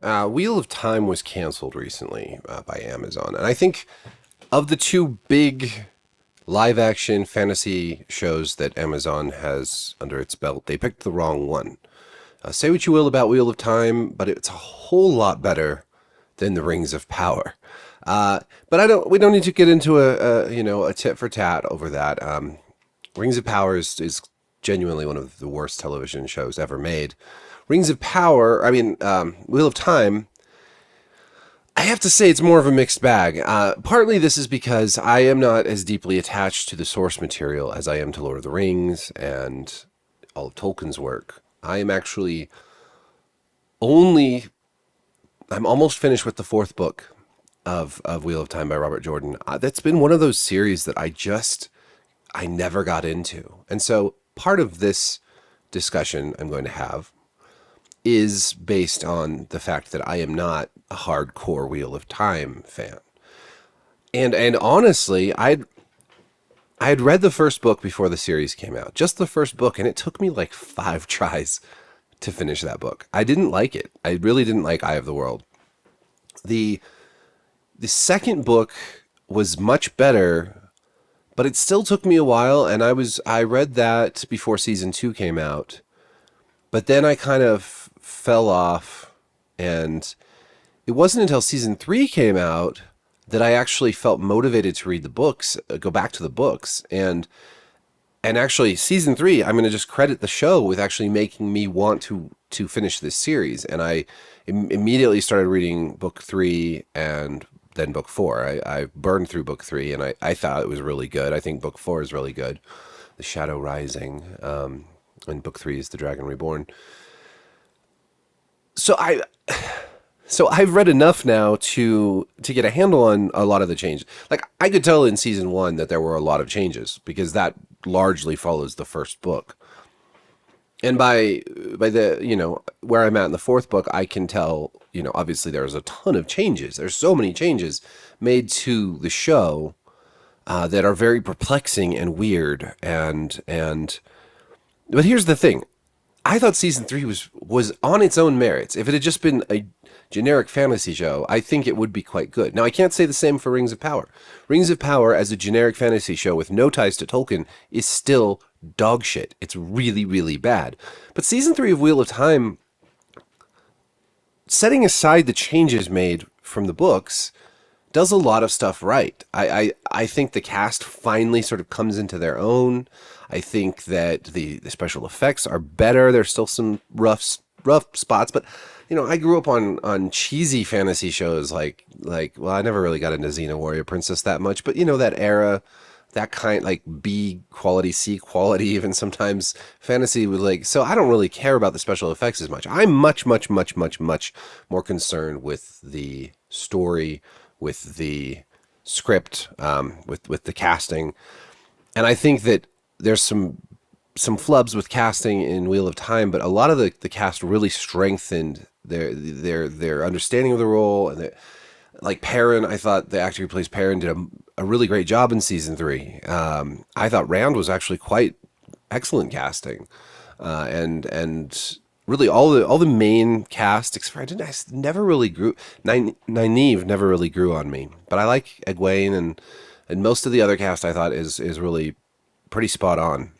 Wheel of Time was canceled recently by Amazon, and I think of the two big live-action fantasy shows that Amazon has under its belt, they picked the wrong one. Say what you will about Wheel of Time, but it's a whole lot better than the Rings of Power. But I don't. We don't need to get into a tit for tat over that. Rings of Power is genuinely one of the worst television shows ever made. Rings of Power, Wheel of Time, I have to say it's more of a mixed bag. Partly this is because I am not as deeply attached to the source material as I am to Lord of the Rings and all of Tolkien's work. I am actually only, I'm almost finished with the fourth book of Wheel of Time by Robert Jordan. That's been one of those series that I never got into. And so part of this discussion I'm going to have is based on the fact that I am not a hardcore Wheel of Time fan. And honestly, I had read the first book before the series came out, just the first book, and it took me like 5 tries to finish that book. I didn't like it. I really didn't like Eye of the World. The the second book was much better, but it still took me a while, and I read that before season 2 came out. But then I kind of fell off, and it wasn't until season 3 came out that I actually felt motivated to read the books, go back to the books, and actually season 3, I'm going to just credit the show with actually making me want to finish this series. And I immediately started reading book 3 and then book 4. I burned through book 3, and I thought it was really good. I think book 4 is really good, The Shadow Rising, and book 3 is The Dragon Reborn. So I've read enough now to get a handle on a lot of the changes. Like, I could tell in season 1 that there were a lot of changes because that largely follows the first book. And by the, where I'm at in the fourth book, I can tell, obviously there's a ton of changes. There's so many changes made to the show that are very perplexing and weird. But here's the thing. I thought season 3 was on its own merits. If it had just been a generic fantasy show, I think it would be quite good. Now, I can't say the same for Rings of Power. Rings of Power, as a generic fantasy show with no ties to Tolkien, is still dog shit. It's really, really bad. But season 3 of Wheel of Time, setting aside the changes made from the books, does a lot of stuff right. I think the cast finally sort of comes into their own. I think that the special effects are better. There's still some rough spots, but I grew up on cheesy fantasy shows well, I never really got into Xena Warrior Princess that much, but that era, that kind, like B quality, C quality, even sometimes fantasy was like, so I don't really care about the special effects as much. I'm much, much, much, much, much more concerned with the story, with the script, with the casting. And I think that there's some flubs with casting in Wheel of Time, but a lot of the cast really strengthened their understanding of the role. And like Perrin, I thought the actor who plays Perrin did a really great job in season 3. I thought Rand was actually quite excellent casting, and really all the main cast. Except I never really grew. Nynaeve never really grew on me, but I like Egwene, and most of the other cast I thought is really pretty spot on.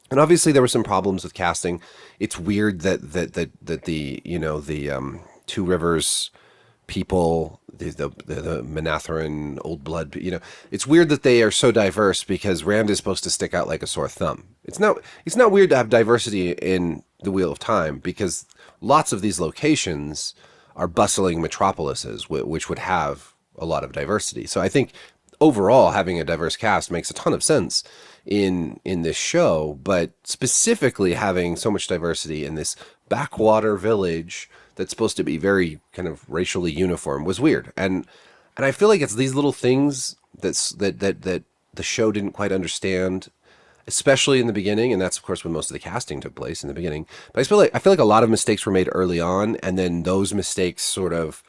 And obviously there were some problems with casting. It's weird that the Two Rivers people, the Manatharan Old Blood, it's weird that they are so diverse because Rand is supposed to stick out like a sore thumb. It's not weird to have diversity in the Wheel of Time because lots of these locations are bustling metropolises, which would have a lot of diversity. So I think overall having a diverse cast makes a ton of sense in this show, but specifically having so much diversity in this backwater village that's supposed to be very kind of racially uniform was weird. And I feel like it's these little things that the show didn't quite understand, especially in the beginning, and that's of course when most of the casting took place, in the beginning. But I feel like a lot of mistakes were made early on, and then those mistakes sort of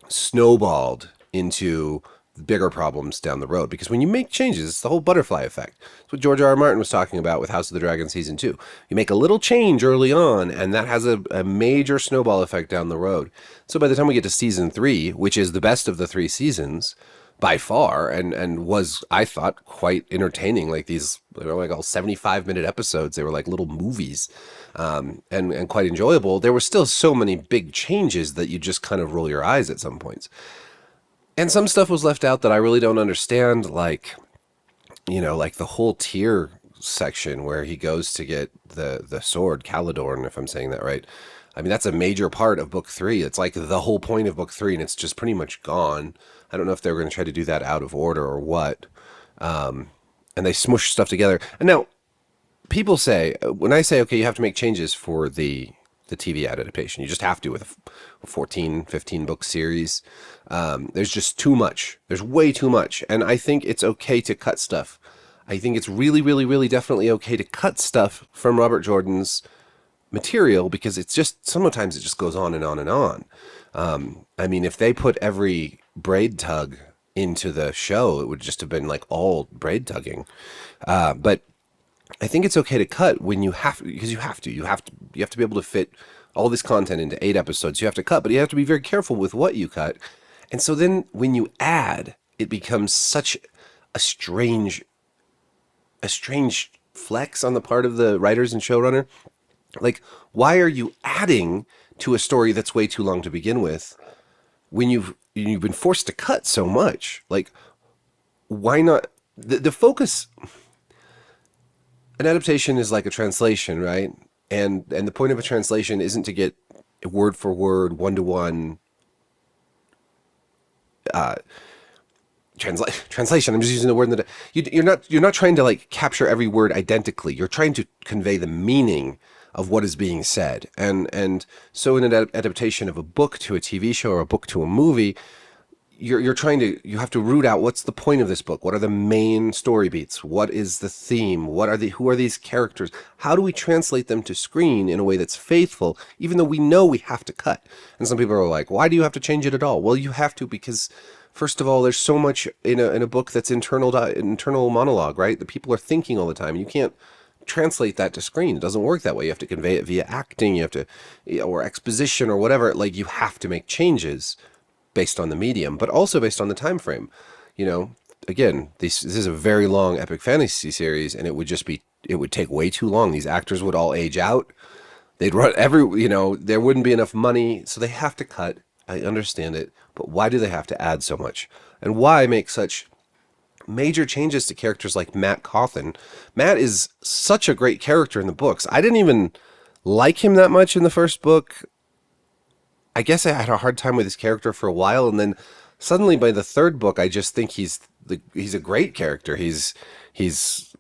snowballed into bigger problems down the road. Because when you make changes, it's the whole butterfly effect. It's what George R. R. Martin was talking about with House of the Dragon season 2. You make a little change early on, and that has a major snowball effect down the road. So by the time we get to season 3, which is the best of the 3 seasons by far, and was, I thought, quite entertaining. Like they were like all 75-minute episodes. They were like little movies, and quite enjoyable. There were still so many big changes that you just kind of roll your eyes at some points. And some stuff was left out that I really don't understand, like, like the whole Tyr section where he goes to get the sword, Caledorn, if I'm saying that right. I mean, that's a major part of book 3. It's like the whole point of book 3, and it's just pretty much gone. I don't know if they were going to try to do that out of order or what. And they smush stuff together. And now, people say, when I say, okay, you have to make changes for the TV adaptation, you just have to with a 14, 15 book series. There's just too much. There's way too much. And I think it's okay to cut stuff. I think it's really, really, really definitely okay to cut stuff from Robert Jordan's material, because it's just, sometimes it just goes on and on and on. I mean, if they put every braid tug into the show, it would just have been like all braid tugging. But I think it's okay to cut when you have, because you have to be able to fit all this content into 8 episodes. You have to cut, but you have to be very careful with what you cut. And so then when you add, it becomes such a strange flex on the part of the writers and showrunner. Like, why are you adding to a story that's way too long to begin with when you've been forced to cut so much? Like, why not? The focus, an adaptation is like a translation, right? And the point of a translation isn't to get word for word, one-to-one translation. I'm just using the word that you're not trying to like capture every word identically. You're trying to convey the meaning of what is being said. And so in an adaptation of a book to a TV show or a book to a movie, you have to root out what's the point of this book? What are the main story beats? What is the theme? Who are these characters? How do we translate them to screen in a way that's faithful, even though we know we have to cut? And some people are like, why do you have to change it at all? Well, you have to, because first of all, there's so much in a book that's internal monologue, right? The people are thinking all the time. You can't translate that to screen. It doesn't work that way. You have to convey it via acting, or exposition or whatever. Like, you have to make changes based on the medium, but also based on the time frame. Again, this is a very long epic fantasy series, and it would take way too long. These actors would all age out. They'd run there wouldn't be enough money, so they have to cut. I understand it, but why do they have to add so much? And why make such major changes to characters like Matt Cawthon? Matt is such a great character in the books. I didn't even like him that much in the first book. I guess I had a hard time with his character for a while, and then suddenly by the 3rd book, I just think he's a great character. He's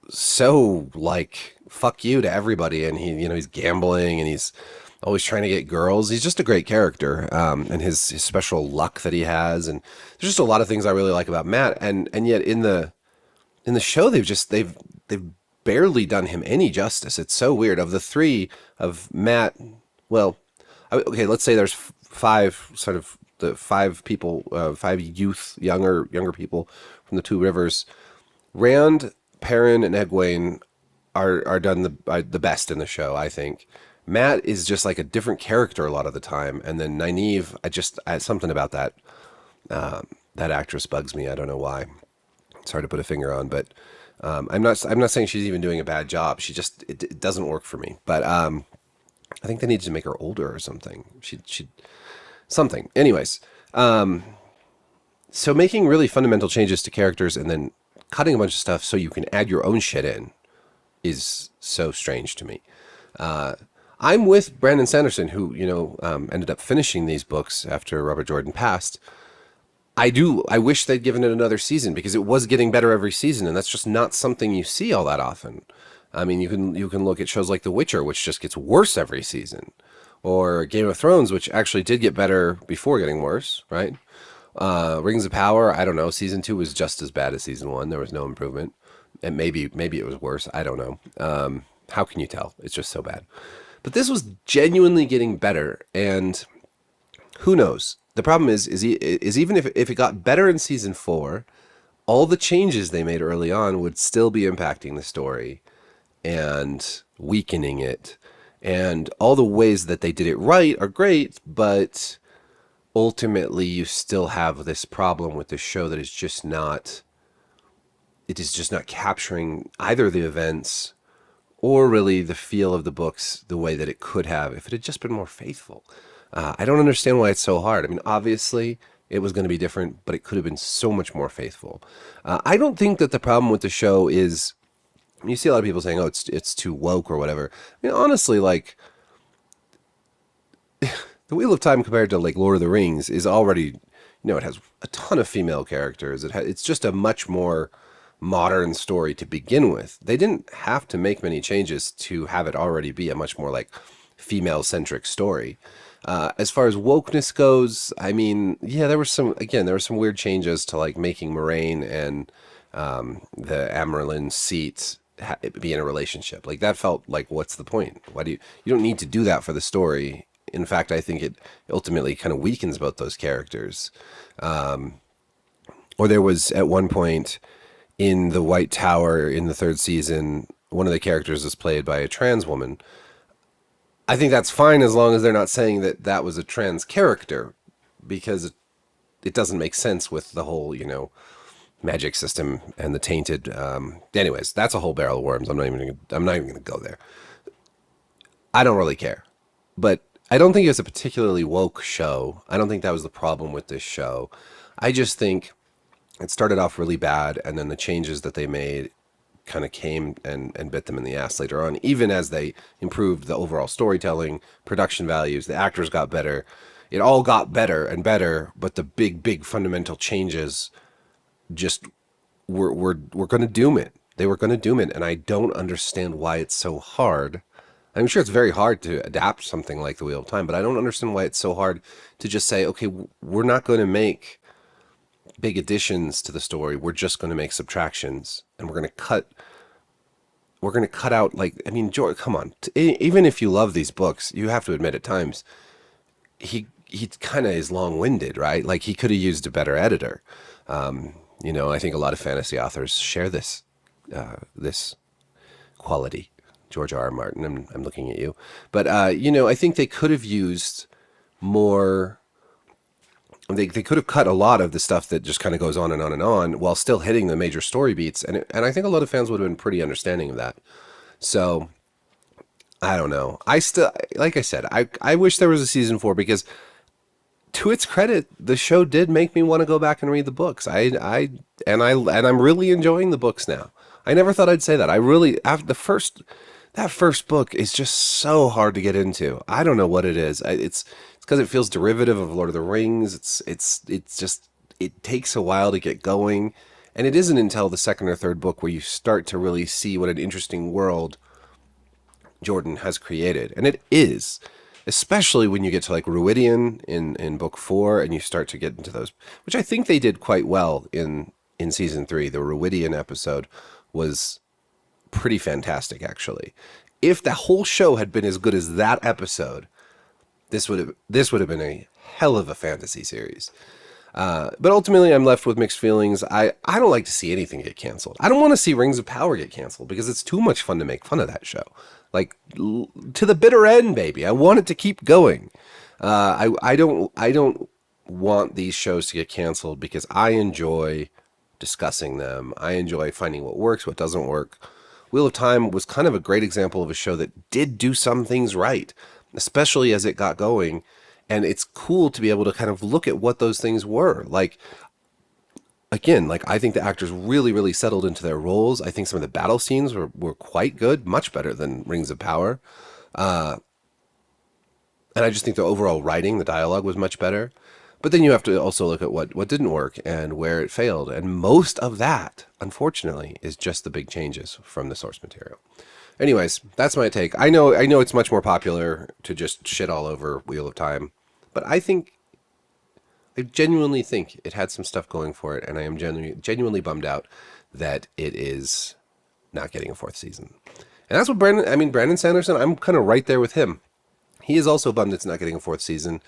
so like fuck you to everybody, and he's gambling, and he's always trying to get girls. He's just a great character, and his special luck that he has, and there's just a lot of things I really like about Matt, and yet in the show they've barely done him any justice. It's so weird. Of the 3 of Matt, well, okay, let's say there's 5 sort of the 5 people, 5 younger people from the 2 rivers. Rand, Perrin, and Egwene are done the best in the show, I think. Matt is just like a different character a lot of the time, and then Nynaeve, something about that actress bugs me. I don't know why. It's hard to put a finger on, but I'm not saying she's even doing a bad job. It doesn't work for me. But I think they needed to make her older or something. She something. Anyways, so making really fundamental changes to characters and then cutting a bunch of stuff so you can add your own shit in is so strange to me. I'm with Brandon Sanderson, who ended up finishing these books after Robert Jordan passed. I wish they'd given it another season, because it was getting better every season, and that's just not something you see all that often. I mean, you can look at shows like The Witcher, which just gets worse every season, or Game of Thrones, which actually did get better before getting worse, right? Rings of Power, I don't know. Season 2 was just as bad as season 1. There was no improvement, and maybe it was worse. I don't know. How can you tell? It's just so bad. But this was genuinely getting better, and who knows? the problem is even if it got better in season 4, all the changes they made early on would still be impacting the story and weakening it. And all the ways that they did it right are great, but ultimately you still have this problem with the show that is just not it is just not capturing either the events or really the feel of the books the way that it could have if it had just been more faithful. I don't understand why it's so hard. I mean, obviously it was going to be different, but it could have been so much more faithful. I don't think that the problem with the show is you see a lot of people saying, "Oh, it's too woke" or whatever. I mean, honestly, like the Wheel of Time compared to like Lord of the Rings is already, it has a ton of female characters. It's just a much more modern story to begin with. They didn't have to make many changes to have it already be a much more like female centric story. As far as wokeness goes, I mean, yeah, there were some weird changes to like making Moraine and the Amerlin seat be in a relationship. Like that felt like, what's the point? Why do you don't need to do that for the story. In fact, I think it ultimately kind of weakens both those characters. Or there was at one point in the White Tower in the third season, one of the characters is played by a trans woman. I think that's fine as long as they're not saying that that was a trans character, because it doesn't make sense with the whole, magic system and the tainted. Anyways, that's a whole barrel of worms. I'm not even gonna go there. I don't really care, but I don't think it's a particularly woke show. I don't think that was the problem with this show. I just think it started off really bad, and then the changes that they made kind of came and bit them in the ass later on, even as they improved the overall storytelling, production values, the actors got better. It all got better and better, but the big fundamental changes just were going to doom it. They were going to doom it, and I don't understand why it's so hard. I'm sure it's very hard to adapt something like the Wheel of Time, but I don't understand why it's so hard to just say, okay, we're not going to make big additions to the story. We're just going to make subtractions, and we're going to cut out, like, I mean, George, come on. Even if you love these books, you have to admit at times he kind of is long-winded, right? Like he could have used a better editor. I think a lot of fantasy authors share this quality. George R. R. Martin, I'm looking at you, but I think they could have used more. They could have cut a lot of the stuff that just kind of goes on and on and on while still hitting the major story beats, and I think a lot of fans would have been pretty understanding of that. So I don't know. I still, like I said, I wish there was a season 4, because to its credit, the show did make me want to go back and read the books. I'm really enjoying the books now. I never thought I'd say that. I really, after that first book is just so hard to get into. I don't know what it is. It's because it feels derivative of Lord of the Rings. It's just, it takes a while to get going, and it isn't until the second or third book where you start to really see what an interesting world Jordan has created, and it is. Especially when you get to like Ruidian in book 4, and you start to get into those, which I think they did quite well in season 3. The Ruidian episode was pretty fantastic, actually. If the whole show had been as good as that episode, this would have been a hell of a fantasy series. But ultimately, I'm left with mixed feelings. I don't like to see anything get canceled. I don't want to see Rings of Power get canceled, because it's too much fun to make fun of that show. Like to the bitter end, baby. I want it to keep going. I don't want these shows to get canceled, because I enjoy discussing them. I enjoy finding what works, what doesn't work. Wheel of Time was kind of a great example of a show that did do some things right, especially as it got going. And it's cool to be able to kind of look at what those things were. Like, again, like I think the actors really, really settled into their roles. I think some of the battle scenes were quite good, much better than Rings of Power. And I just think the overall writing, the dialogue was much better. But then you have to also look at what didn't work and where it failed. And most of that, unfortunately, is just the big changes from the source material. Anyways, that's my take. I know it's much more popular to just shit all over Wheel of Time, but I genuinely think it had some stuff going for it, and I am genuinely bummed out that it is not getting a fourth season. And that's what Brandon Sanderson, I'm kind of right there with him. He is also bummed it's not getting a fourth season.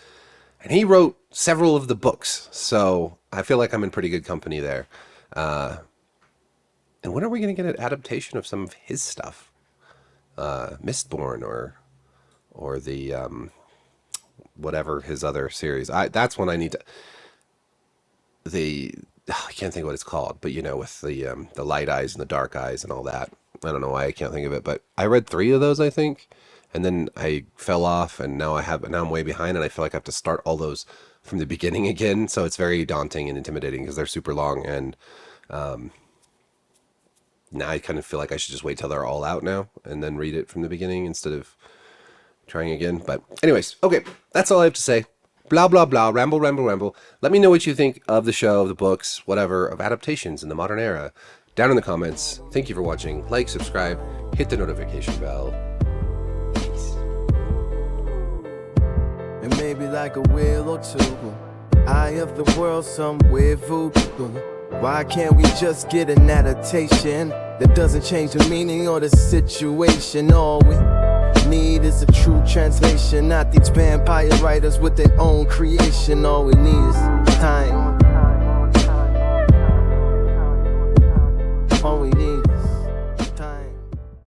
and he wrote several of the books, so I feel like I'm in pretty good company there. And when are we going to get an adaptation of some of his stuff? Mistborn or the whatever his other series. That's when I need to. I can't think of what it's called, but with the light eyes and the dark eyes and all that. I don't know why I can't think of it, but I read 3 of those, I think, and then I fell off, and now I'm way behind, and I feel like I have to start all those from the beginning again. So it's very daunting and intimidating because they're super long, and now I kind of feel like I should just wait till they're all out now and then read it from the beginning instead of trying again. But anyways, okay, that's all I have to say. Blah, blah, blah, ramble, ramble, ramble. Let me know what you think of the show, of the books, whatever, of adaptations in the modern era. Down in the comments. Thank you for watching. Like, subscribe, hit the notification bell. Peace. And maybe like a wheel or two, eye of the world, some weird voodoo. Why can't we just get an adaptation that doesn't change the meaning or the situation? All we need is a true translation, not these vampire writers with their own creation. All we need is time.